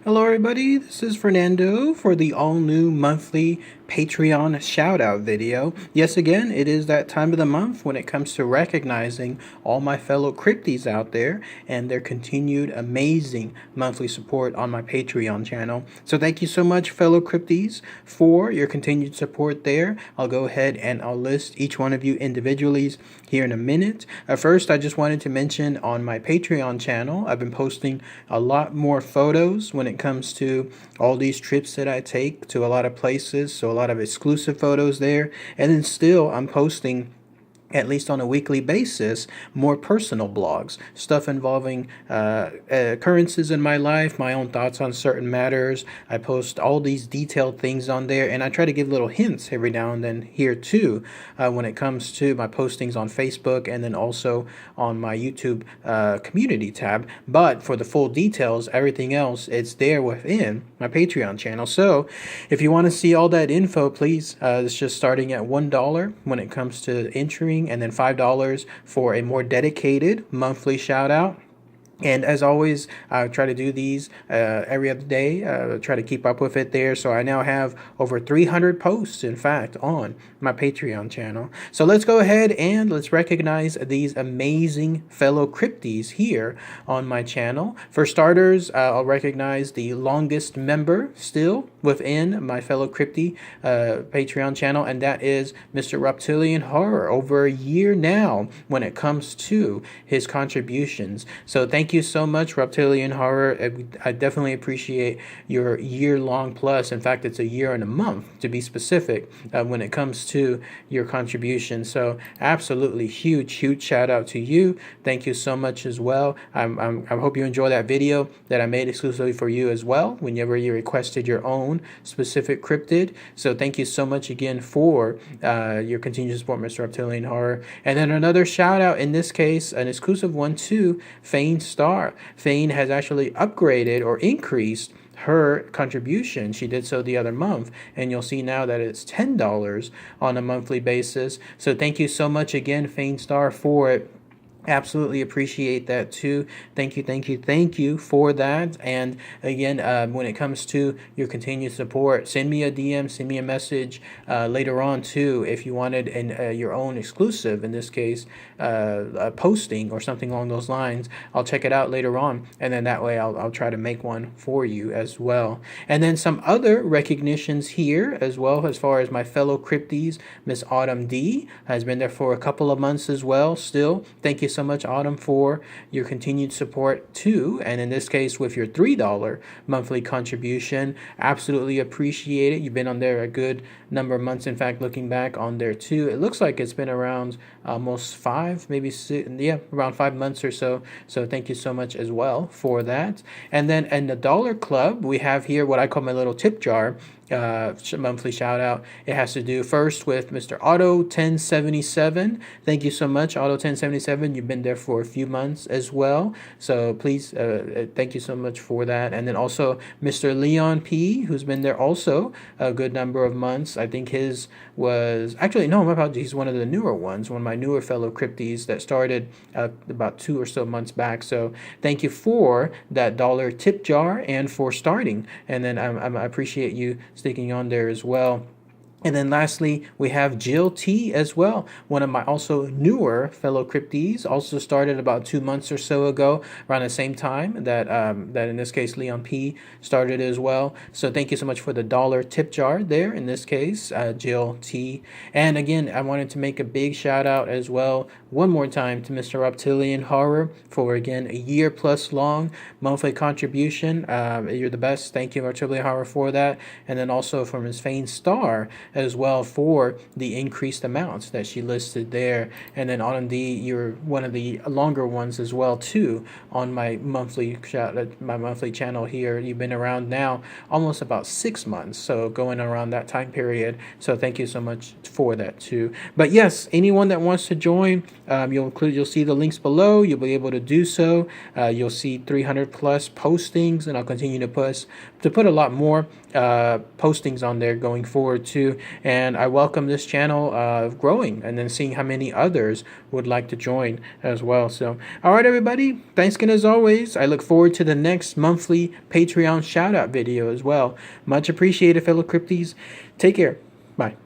Hello, everybody. This is Fernando for the all new monthly Patreon shout out video. Yes, again, it is that time of the month when it comes to recognizing all my fellow crypties out there and their continued amazing monthly support on my Patreon channel. So, thank you so much, fellow crypties, for your continued support there. I'll go ahead and I'll list each one of you individually here in a minute. First, I just wanted to mention on my Patreon channel, I've been posting a lot more photos when it comes to all these trips that I take to a lot of places. So a lot of exclusive photos there. And then still I'm posting, at least on a weekly basis, more personal blogs, stuff involving occurrences in my life, my own thoughts on certain matters. I post all these detailed things on there, and I try to give little hints every now and then here too when it comes to my postings on Facebook and then also on my YouTube community tab. But for the full details, everything else, it's there within my Patreon channel. So if you want to see all that info, please, it's just starting at $1 when it comes to entering, and then $5 for a more dedicated monthly shout out. And as always, I try to do these every other day, try to keep up with it there. So I now have over 300 posts, in fact, on my Patreon channel. So let's go ahead and let's recognize these amazing fellow crypties here on my channel. For starters, I'll recognize the longest member still within my fellow crypty Patreon channel, and that is Mr. Reptilian Horror, over a year now when it comes to his contributions. So thank you so much, Reptilian Horror. I definitely appreciate your year-long plus. In fact, it's a year and a month to be specific when it comes to your contribution. So absolutely huge shout out to you. Thank you so much as well. I hope you enjoy that video that I made exclusively for you as well whenever you requested your own specific cryptid. So thank you so much again for your continued support, Mr. Reptilian Horror. And then another shout out, in this case, an exclusive one to Fane Star. Fane has actually upgraded or increased her contribution. She did so the other month, and you'll see now that it's $10 on a monthly basis. So thank you so much again, Fane Star, for it. Absolutely appreciate that too. Thank you for that. And again, when it comes to your continued support, send me a DM, send me a message later on too if you wanted your own exclusive, in this case, a posting or something along those lines. I'll check it out later on, and then that way I'll try to make one for you as well. And then some other recognitions here as well, as far as my fellow crypties. Miss Autumn D has been there for a couple of months as well. Still, thank you so much, Autumn, for your continued support too, and in this case with your $3 monthly contribution. Absolutely appreciate it. You've been on there a good number of months. In fact, looking back on there too, it looks like it's been around almost 5, maybe 6, yeah, around 5 months or so. So thank you so much as well for that. And then in the Dollar Club, we have here what I call my little tip jar monthly shout out. It has to do first with Mr. Auto 1077. Thank you so much, Auto 1077. You've been there for a few months as well, so please thank you so much for that. And then also Mr. Leon P, who's been there also a good number of months. I think his was actually, no, my apologies, he's one of the newer ones, one of my newer fellow crypties that started about 2 or so months back. So thank you for that dollar tip jar and for starting. And then I appreciate you sticking on there as well. And then lastly, we have Jill T as well, one of my also newer fellow crypties, also started about 2 months or so ago, around the same time that in this case Leon P started as well. So thank you so much for the dollar tip jar there, in this case, Jill T. And again, I wanted to make a big shout out as well, one more time, to Mr. Reptilian Horror for, again, a year plus long monthly contribution. You're the best. Thank you, Reptilian Horror, for that. And then also from Ms. Fane Star as well for the increased amounts that she listed there. And then Autumn D, you're one of the longer ones as well too on my monthly channel here. You've been around now almost about 6 months, so going around that time period. So thank you so much for that too. But yes, anyone that wants to join, you'll see the links below. You'll be able to do so. You'll see 300 plus postings, and I'll continue to put a lot more postings on there going forward too. and I welcome this channel growing and then seeing how many others would like to join as well. So, all right, everybody, thanks again as always. I look forward to the next monthly Patreon shout out video as well. Much appreciated, fellow Crypties. Take care. Bye.